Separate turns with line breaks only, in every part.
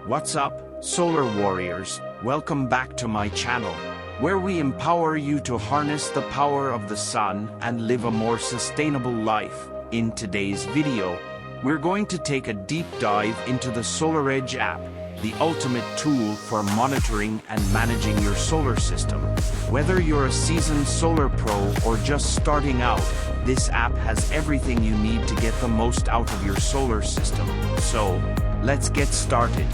What's up, solar warriors? Welcome back to my channel, where we empower you to harness the power of the sun and live a more sustainable life. In today's video, we're going to take a deep dive into the SolarEdge app, the ultimate tool for monitoring and managing your solar system. Whether you're a seasoned solar pro or just starting out, this app has everything you need to get the most out of your solar system. So, let's get started.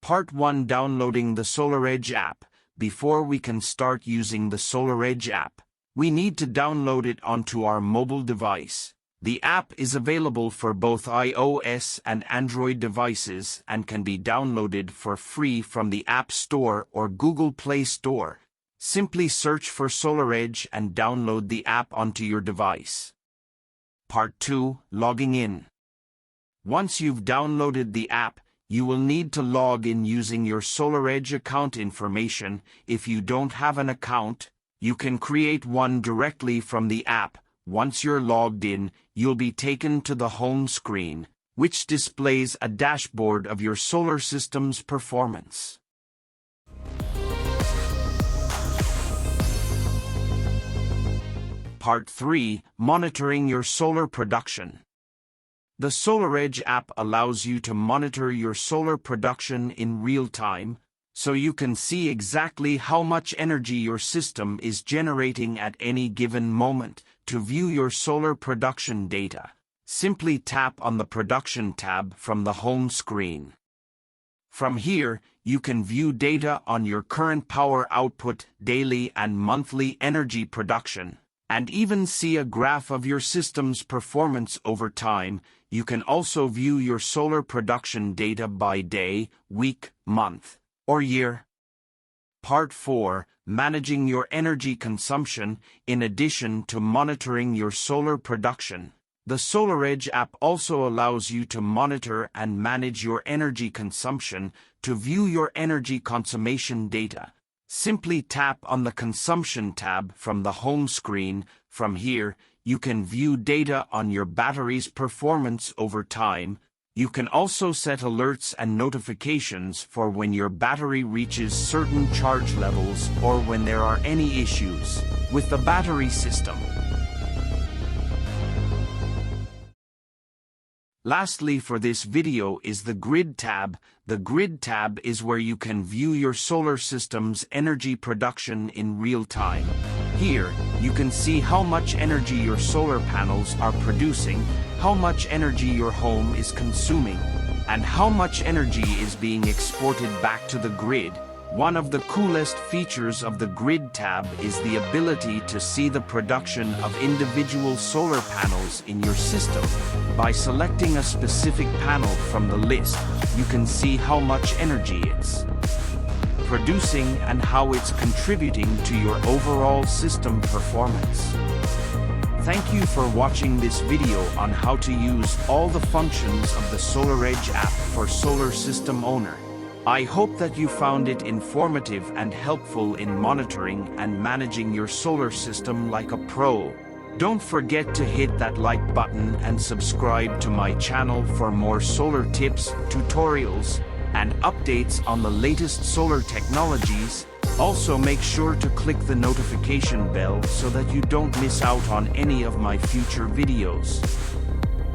Part 1: Downloading the SolarEdge app. Before we can start using the SolarEdge app, we need to download it onto our mobile device. The app is available for both iOS and Android devices and can be downloaded for free from the App Store or Google Play Store. Simply search for SolarEdge and download the app onto your device. Part 2: Logging in. Once you've downloaded the app, you will need to log in using your SolarEdge account information. If you don't have an account, you can create one directly from the app. Once you're logged in, you'll be taken to the home screen, which displays a dashboard of your solar system's performance. Part 3: Monitoring your solar production. The SolarEdge app allows you to monitor your solar production in real time, so you can see exactly how much energy your system is generating at any given moment. To view your solar production data, simply tap on the Production tab from the home screen. From here, you can view data on your current power output, daily and monthly energy production, and even see a graph of your system's performance over time. You can also view your solar production data by day, week, month, or year. Part 4: Managing your energy consumption. In addition to monitoring your solar production, the SolarEdge app also allows you to monitor and manage your energy consumption. To view your energy consumption data, simply tap on the Consumption tab from the home screen. From here, you can view data on your battery's performance over time. You can also set alerts and notifications for when your battery reaches certain charge levels or when there are any issues with the battery system. Lastly for this video is the Grid tab. The Grid tab is where you can view your solar system's energy production in real time. Here, you can see how much energy your solar panels are producing, how much energy your home is consuming, and how much energy is being exported back to the grid. One of the coolest features of the Grid tab is the ability to see the production of individual solar panels in your system. By selecting a specific panel from the list, you can see how much energy it's producing and how it's contributing to your overall system performance. Thank you for watching this video on how to use all the functions of the SolarEdge app for solar system owner. I hope that you found it informative and helpful in monitoring and managing your solar system like a pro. Don't forget to hit that like button and subscribe to my channel for more solar tips, tutorials, and updates on the latest solar technologies. Also make sure to click the notification bell so that you don't miss out on any of my future videos.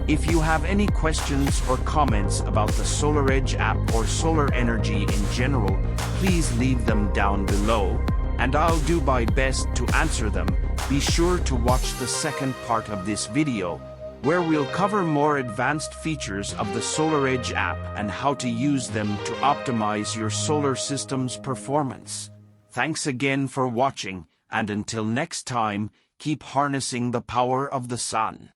If you have any questions or comments about the SolarEdge app or solar energy in general, please leave them down below, and I'll do my best to answer them. Be sure to watch the second part of this video, where we'll cover more advanced features of the SolarEdge app and how to use them to optimize your solar system's performance. Thanks again for watching, and until next time, keep harnessing the power of the sun.